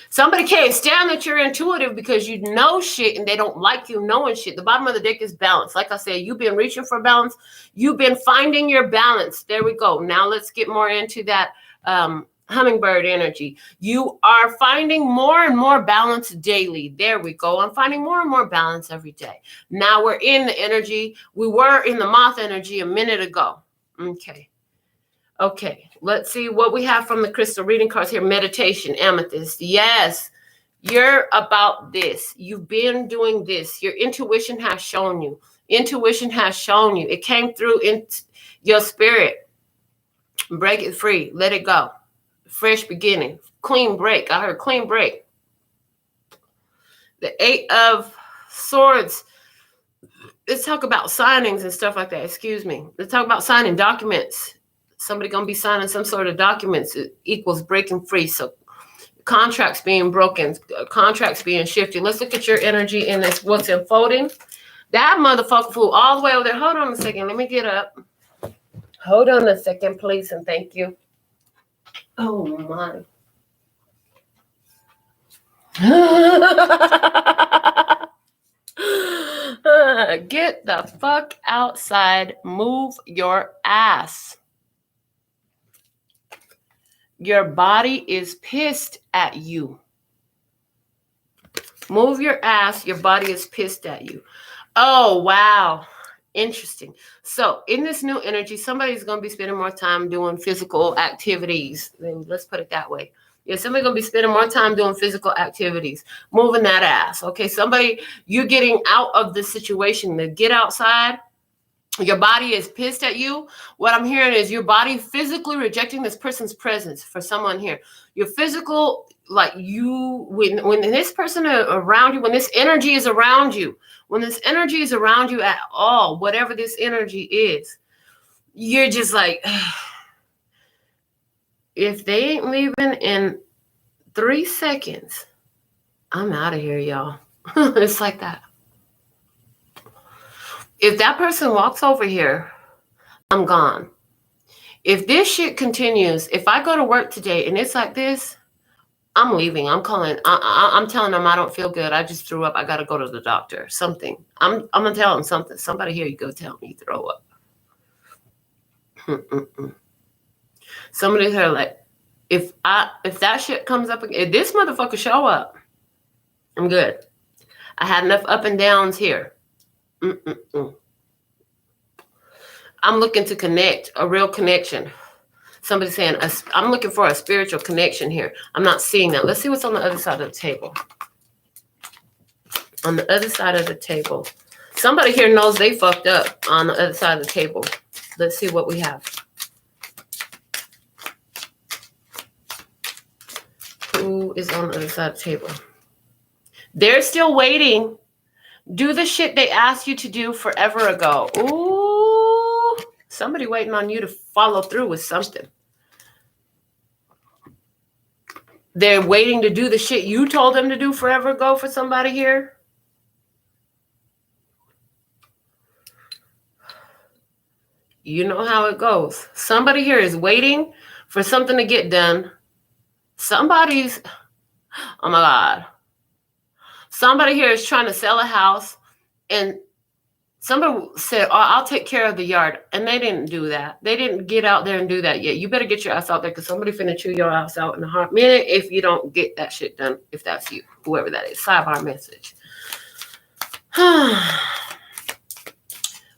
Somebody can't stand that you're intuitive because you know shit and they don't like you knowing shit. The bottom of the deck is balance. Like I said, you've been reaching for balance. You've been finding your balance. There we go. Now let's get more into that hummingbird energy. You are finding more and more balance daily. There we go. I'm finding more and more balance every day. Now we're in the energy. We were in the moth energy a minute ago. Okay. Let's see what we have from the crystal reading cards here. Meditation, amethyst. Yes, you're about this. You've been doing this. Your intuition has shown you. Intuition has shown you. It came through in your spirit. Break it free. Let it go. Fresh beginning. Clean break. I heard clean break. The 8 of Swords. Let's talk about signings and stuff like that. Excuse me. Let's talk about signing documents. Somebody going to be signing some sort of documents. It equals breaking free. So contracts being broken, contracts being shifted. Let's look at your energy in this, what's unfolding. That motherfucker flew all the way over there. Hold on a second. Let me get up. Hold on a second, please, and thank you. Oh, my. Get the fuck outside. Move your ass. Your body is pissed at you. Move your ass. Your body is pissed at you. Oh, wow. Interesting. So in this new energy, somebody's going to be spending more time doing physical activities. Let's put it that way. Yeah, somebody's going to be spending more time doing physical activities, moving that ass. Okay, somebody, you're getting out of the situation. To get outside, your body is pissed at you. What I'm hearing is your body physically rejecting this person's presence for someone here. Your physical, like you, when this person around you, when this energy is around you, when this energy is around you at all, whatever this energy is, you're just like, if they ain't leaving in 3 seconds, I'm out of here, y'all. It's like that. If that person walks over here, I'm gone. If this shit continues, if I go to work today and it's like this, I'm leaving. I'm calling. I'm telling them I don't feel good. I just threw up. I got to go to the doctor. Something. I'm going to tell them something. Somebody here, you go tell me you throw up. Somebody here, like, if that shit comes up, if this motherfucker show up, I'm good. I had enough up and downs here. I'm looking to connect, a real connection. Somebody's saying, I'm looking for a spiritual connection here. I'm not seeing that. Let's see what's on the other side of the table. On the other side of the table. Somebody here knows they fucked up on the other side of the table. Let's see what we have. Who is on the other side of the table? They're still waiting. Do the shit they asked you to do forever ago. Ooh, somebody waiting on you to follow through with something. They're waiting to do the shit you told them to do forever ago for somebody here. You know how it goes. Somebody here is waiting for something to get done. Somebody's, oh my God. Somebody here is trying to sell a house and somebody said, oh, I'll take care of the yard. And they didn't do that. They didn't get out there and do that yet. You better get your ass out there because somebody finna chew your ass out in a hot minute if you don't get that shit done, if that's you, whoever that is. Sidebar message.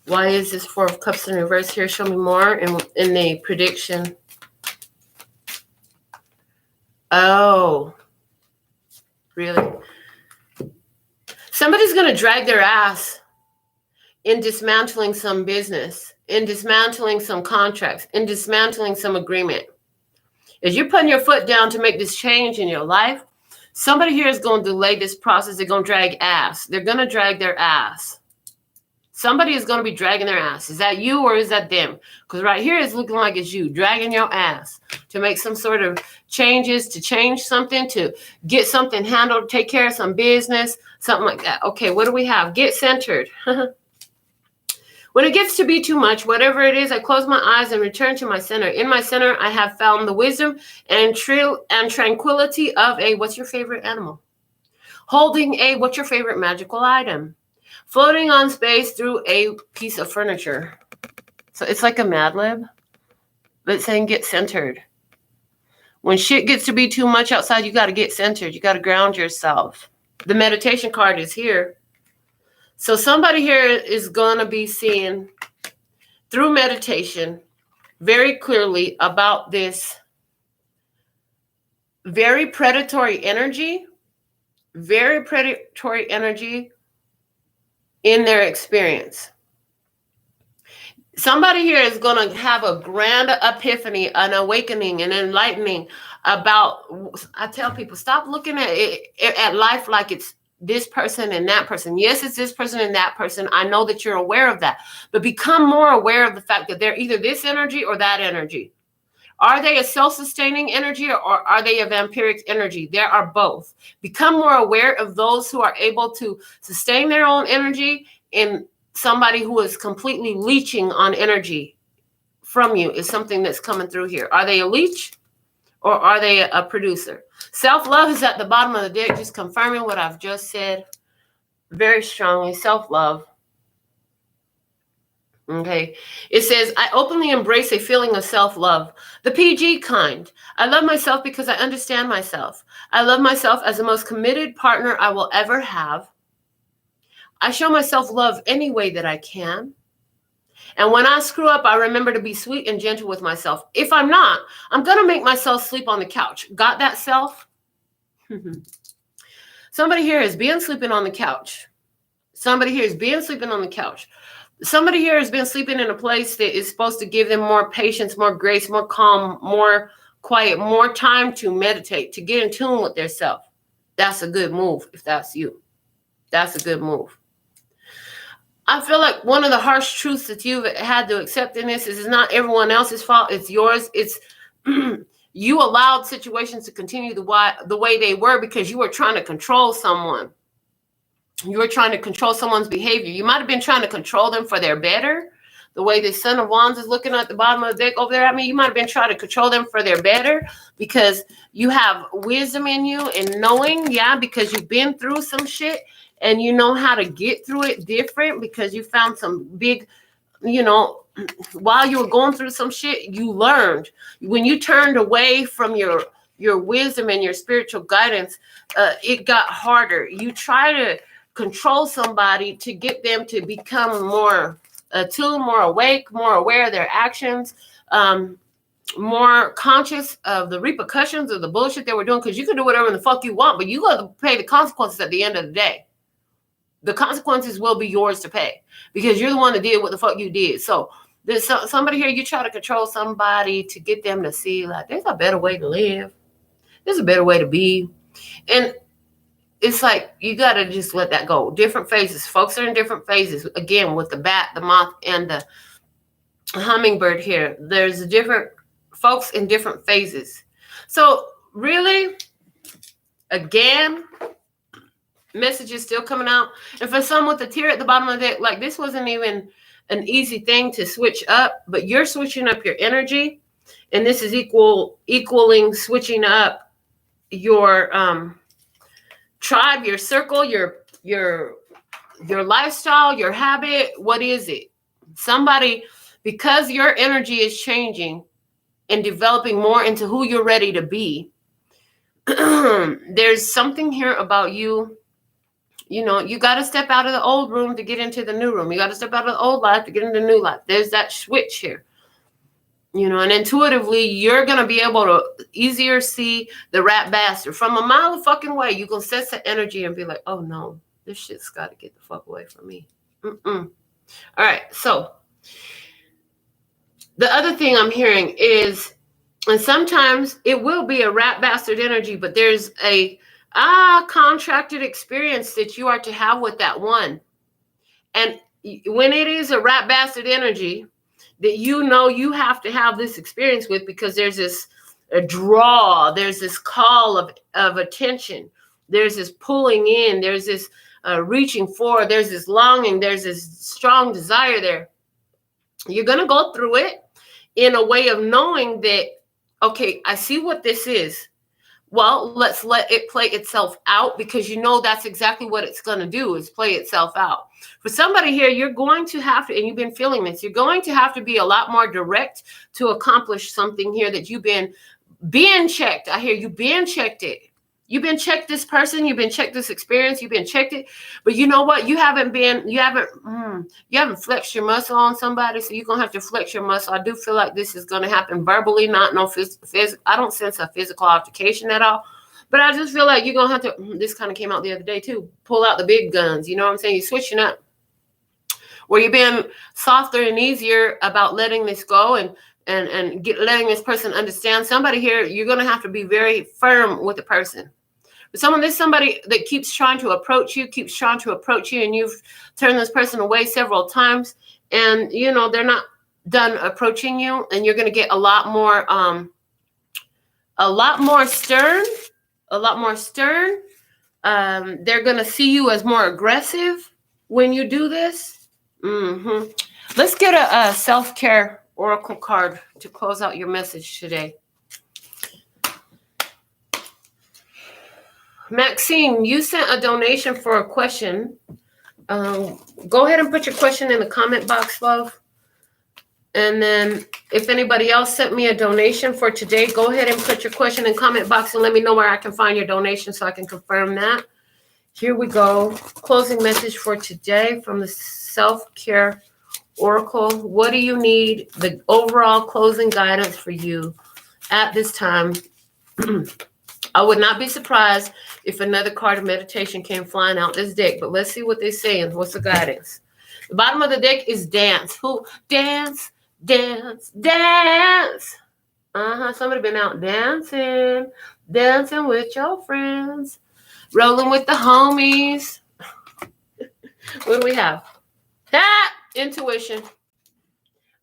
Why is this 4 of Cups in reverse here? Show me more in the prediction. Oh, really? Somebody's going to drag their ass in dismantling some business, in dismantling some contracts, in dismantling some agreement. As you're putting your foot down to make this change in your life, somebody here is going to delay this process. They're going to drag ass. They're going to drag their ass. Somebody is going to be dragging their ass. Is that you or is that them? Because right here it's looking like it's you dragging your ass to make some sort of changes, to change something, to get something handled, take care of some business, something like that. Okay, what do we have? Get centered. When it gets to be too much, whatever it is, I close my eyes and return to my center. In my center, I have found the wisdom and tranquility of a, what's your favorite animal? Holding a, what's your favorite magical item? Floating on space through a piece of furniture. So it's like a Mad Lib, but saying get centered. When shit gets to be too much outside, you got to get centered. You got to ground yourself. The meditation card is here. So somebody here is going to be seeing through meditation very clearly about this very predatory energy in their experience. Somebody here is going to have a grand epiphany, an awakening, an enlightening about, I tell people, stop looking at life like it's this person and that person. Yes, it's this person and that person. I know that you're aware of that, but become more aware of the fact that they're either this energy or that energy. Are they a self-sustaining energy, or are they a vampiric energy? There are both. Become more aware of those who are able to sustain their own energy, and somebody who is completely leeching on energy from you is something that's coming through here. Are they a leech or are they a producer? Self-love is at the bottom of the deck, just confirming what I've just said very strongly. Self-love. Okay. It says, I openly embrace a feeling of self-love, the PG kind. I love myself because I understand myself. I love myself as the most committed partner I will ever have. I show myself love any way that I can. And when I screw up, I remember to be sweet and gentle with myself. If I'm not, I'm going to make myself sleep on the couch. Got that, self? Somebody here has been sleeping on the couch. Somebody here has been sleeping on the couch. Somebody here has been sleeping in a place that is supposed to give them more patience, more grace, more calm, more quiet, more time to meditate, to get in tune with their self. That's a good move if that's you. That's a good move. I feel like one of the harsh truths that you've had to accept in this is it's not everyone else's fault. It's yours. It's you allowed situations to continue the way they were because you were trying to control someone. You were trying to control someone's behavior. You might have been trying to control them for their better. The way the Son of Wands is looking at the bottom of the deck over there at me, you might have been trying to control them for their better because you have wisdom in you and knowing, because you've been through some shit and you know how to get through it different because you found some big, while you were going through some shit, you learned. When you turned away from your wisdom and your spiritual guidance, it got harder. You try to control somebody to get them to become more attuned, more awake, more aware of their actions, more conscious of the repercussions of the bullshit they were doing, because you can do whatever the fuck you want, but you got to pay the consequences at the end of the day. The consequences will be yours to pay because you're the one that did what the fuck you did. So there's somebody here, you try to control somebody to get them to see like there's a better way to live. There's a better way to be. And it's like you got to just let that go. Different phases. Folks are in different phases. Again, with the bat, the moth, and the hummingbird here. There's different folks in different phases. So really, again, messages still coming out. And for some with the tear at the bottom of the deck, like this wasn't even an easy thing to switch up, but you're switching up your energy. And this is equaling switching up your tribe, your circle, your lifestyle, your habit. What is it? Somebody, because your energy is changing and developing more into who you're ready to be, there's something here about you. You got to step out of the old room to get into the new room. You got to step out of the old life to get into the new life. There's that switch here. And intuitively, you're going to be able to easier see the rat bastard from a mile of fucking way. You can sense the energy and be like, oh no, this shit's got to get the fuck away from me. All right. So the other thing I'm hearing is, and sometimes it will be a rat bastard energy, but there's a contracted experience that you are to have with that one. And when it is a rat bastard energy that you have to have this experience with, because there's this draw, there's this call of attention, there's this pulling in, there's this reaching for, there's this longing, there's this strong desire there. You're going to go through it in a way of knowing that, okay, I see what this is. Well, let's let it play itself out, because that's exactly what it's going to do, is play itself out. For somebody here, you're going to have to, and you've been feeling this, you're going to have to be a lot more direct to accomplish something here that you've been being checked. I hear you been checked it. You've been checked this person, you've been checked this experience, you've been checked it. But you know what? You haven't flexed your muscle on somebody, so you're going to have to flex your muscle. I do feel like this is going to happen verbally, not no physical. I don't sense a physical altercation at all. But I just feel like you're going to have to, this kind of came out the other day too, pull out the big guns. You know what I'm saying? You're switching up. Where you've been softer and easier about letting this go and letting this person understand. Somebody here, you're going to have to be very firm with the person. There's somebody that keeps trying to approach you, and you've turned this person away several times, and you know they're not done approaching you, and you're going to get a lot more stern. They're going to see you as more aggressive when you do this. Let's get a self-care oracle card to close out your message today. Maxine, you sent a donation for a question. Go ahead and put your question in the comment box, love. And then if anybody else sent me a donation for today, go ahead and put your question in the comment box and let me know where I can find your donation so I can confirm that. Here we go. Closing message for today from the Self-Care Oracle. What do you need? The overall closing guidance for you at this time. I would not be surprised if another card of meditation came flying out this deck, but let's see what they're saying. What's the guidance? The bottom of the deck is dance. Who? Dance, dance, dance. Somebody been out dancing with your friends, rolling with the homies. What do we have? Intuition.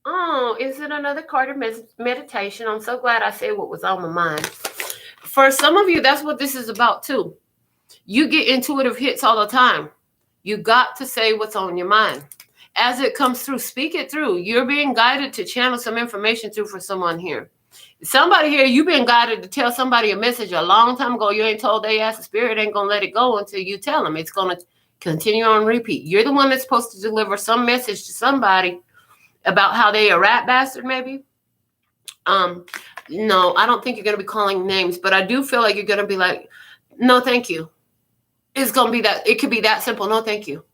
Oh, is it another card of meditation? I'm so glad I said what was on my mind. For some of you, that's what this is about too. You get intuitive hits all the time. You got to say what's on your mind. As it comes through, speak it through. You're being guided to channel some information through for someone here. Somebody here, you've been guided to tell somebody a message a long time ago. You ain't told they ass. The spirit ain't going to let it go until you tell them. It's going to continue on repeat. You're the one that's supposed to deliver some message to somebody about how they a rat bastard, maybe. No, I don't think you're going to be calling names, but I do feel like you're going to be like, no, thank you. It's going to be that. It could be that simple. No, thank you.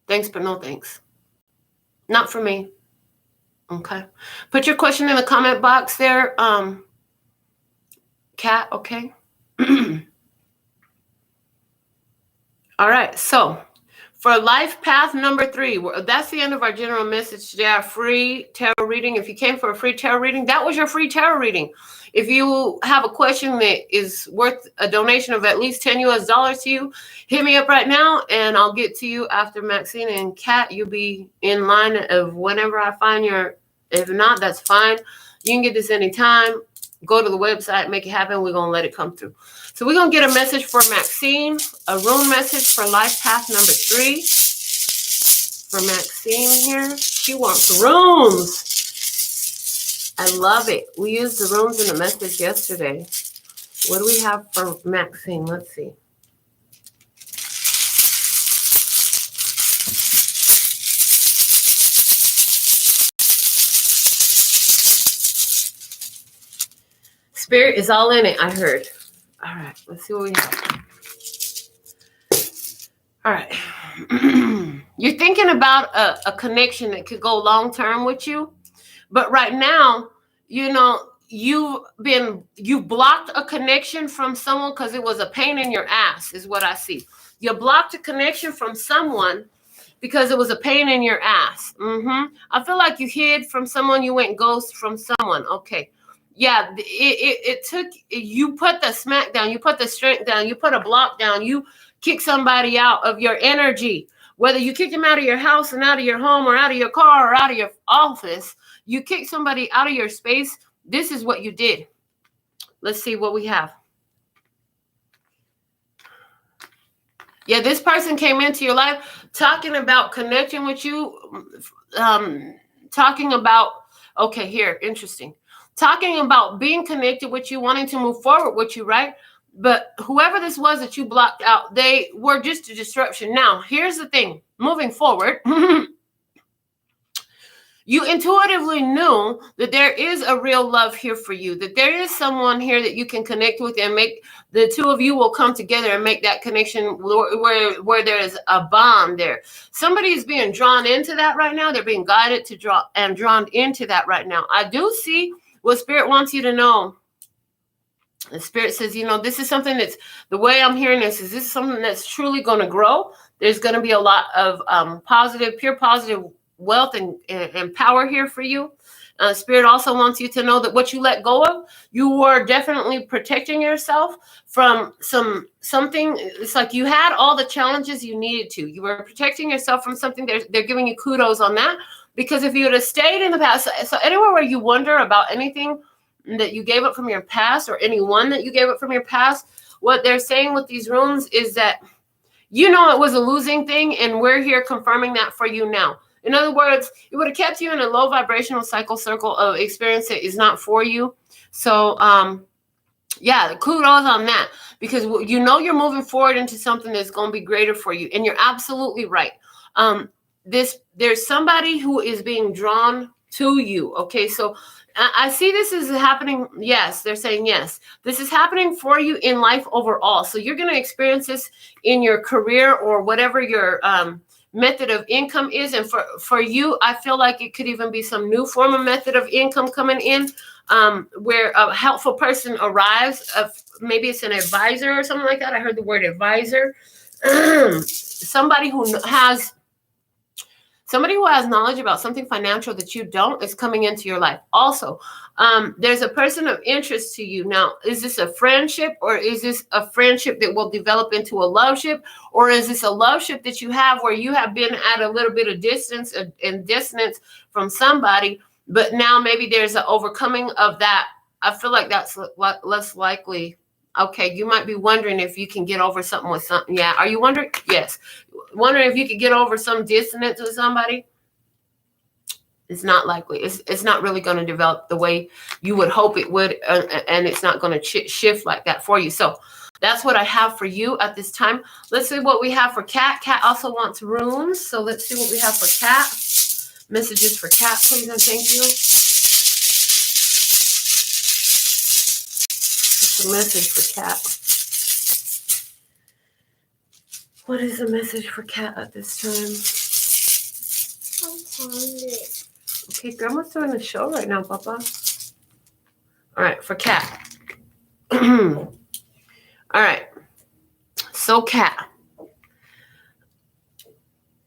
Thanks, but no thanks. Not for me. Okay. Put your question in the comment box there, Kat, okay? All right, so for life path number 3, that's the end of our general message today, our free tarot reading. If you came for a free tarot reading, that was your free tarot reading. If you have a question that is worth a donation of at least $10 US to you, hit me up right now and I'll get to you after Maxine and Kat. You'll be in line of whenever I find your, if not, that's fine. You can get this anytime. Go to the website, make it happen. We're going to let it come through. So we're going to get a message for Maxine, a rune message for life path number 3 for Maxine here. She wants runes. I love it. We used the runes in the message yesterday. What do we have for Maxine? Let's see. Spirit is all in it, I heard. All right, let's see what we have. All right. You're thinking about a connection that could go long-term with you. But right now, you know, you've blocked a connection from someone because it was a pain in your ass, is what I see. You blocked a connection from someone because it was a pain in your ass. I feel like you hid from someone, you went ghost from someone. Okay. Yeah, it took, you put the smack down, you put the strength down, you put a block down, you kick somebody out of your energy. Whether you kick them out of your house and out of your home or out of your car or out of your office, you kick somebody out of your space. This is what you did. Let's see what we have. Yeah, this person came into your life talking about connecting with you, talking about, okay, here, interesting. Talking about being connected with you, wanting to move forward with you, right? But whoever this was that you blocked out, they were just a disruption. Now, here's the thing. Moving forward, you intuitively knew that there is a real love here for you, that there is someone here that you can connect with and make, the two of you will come together and make that connection where there is a bond there. Somebody is being drawn into that right now. They're being guided to drawn into that right now. I do see what Spirit wants you to know. The Spirit says, you know, this is something that's, the way I'm hearing this is something that's truly going to grow. There's going to be a lot of pure positive wealth and power here for you. Spirit also wants you to know that what you let go of, you were definitely protecting yourself from something. It's like you had all the challenges you needed to. You were protecting yourself from something. They're giving you kudos on that, because if you would have stayed in the past, so anywhere where you wonder about anything that you gave up from your past, or anyone that you gave up from your past, what they're saying with these runes is that you know it was a losing thing, and we're here confirming that for you now. In other words, it would have kept you in a low vibrational circle of experience that is not for you. So, yeah, kudos on that, because you know you're moving forward into something that's going to be greater for you, and you're absolutely right. There's somebody who is being drawn to you. Okay, so I see this is happening. Yes, they're saying yes. This is happening for you in life overall. So you're going to experience this in your career or whatever your method of income is. And for you, I feel like it could even be some new form of method of income coming in, where a helpful person arrives. Maybe it's an advisor or something like that. I heard the word advisor. Somebody who has knowledge about something financial that you don't is coming into your life. Also, there's a person of interest to you. Now, is this a friendship, or is this a friendship that will develop into a loveship, or is this a loveship that you have where you have been at a little bit of distance and dissonance from somebody, but now maybe there's an overcoming of that? I feel like that's less likely. Okay, you might be wondering if you can get over something with something. Yeah, are you wondering? Yes. Wondering if you could get over some dissonance with somebody? It's not likely. It's not really going to develop the way you would hope it would, and it's not going to shift like that for you. So that's what I have for you at this time. Let's see what we have for Kat. Kat also wants runes, so let's see what we have for Kat. Messages for Kat, please and thank you. What's the message for Kat? What is the message for Kat at this time? I'm hungry. Okay, Grandma's doing a show right now, Papa. All right, for Kat. All right. So, Kat,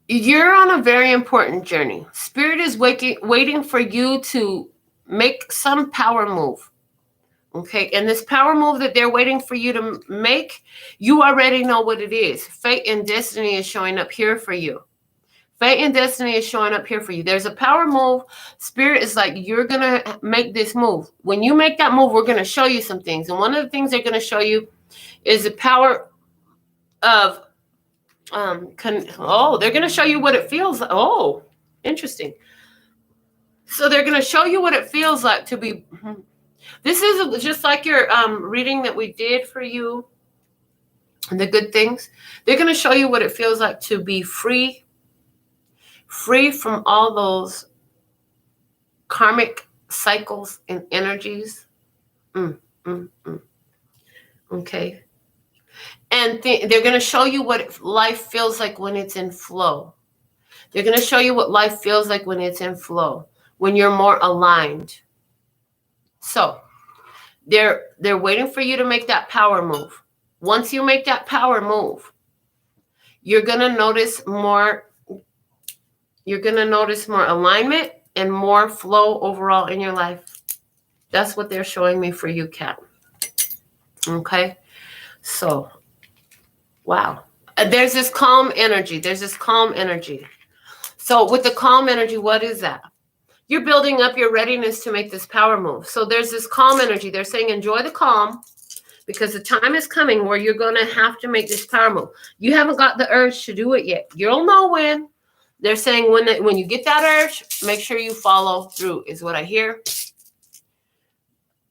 you're on a very important journey. Spirit is waiting for you to make some power move. Okay, and this power move that they're waiting for you to make, you already know what it is. Fate and destiny is showing up here for you. Fate and destiny is showing up here for you. There's a power move. Spirit is like, you're going to make this move. When you make that move, we're going to show you some things. And one of the things they're going to show you is the power of, they're going to show you what it feels like. Oh, interesting. So they're going to show you what it feels like to be... This is just like your reading that we did for you, the good things. They're going to show you what it feels like to be free from all those karmic cycles and energies. Okay. And they're going to show you what life feels like when it's in flow. They're going to show you what life feels like when it's in flow, when you're more aligned. So they're waiting for you to make that power move. Once you make that power move, you're going to notice more. You're going to notice more alignment and more flow overall in your life. That's what they're showing me for you, Kat. Okay. So, wow. There's this calm energy. So with the calm energy, what is that? You're building up your readiness to make this power move. So there's this calm energy. They're saying enjoy the calm, because the time is coming where you're going to have to make this power move. You haven't got the urge to do it yet. You'll know when. They're saying when you get that urge, make sure you follow through, is what I hear.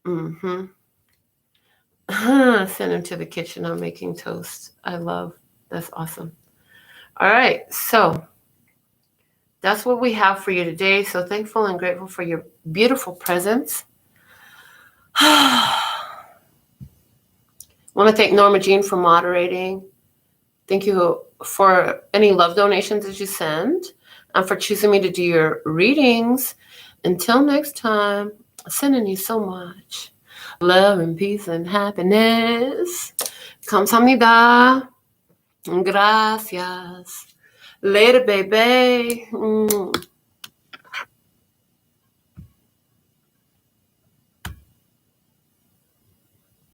Send him to the kitchen. I'm making toast. That's awesome. All right. So that's what we have for you today. So thankful and grateful for your beautiful presence. I want to thank Norma Jean for moderating. Thank you for any love donations that you send, and for choosing me to do your readings. Until next time, sending you so much love and peace and happiness. Kamsahamnida. Gracias. Later, baby.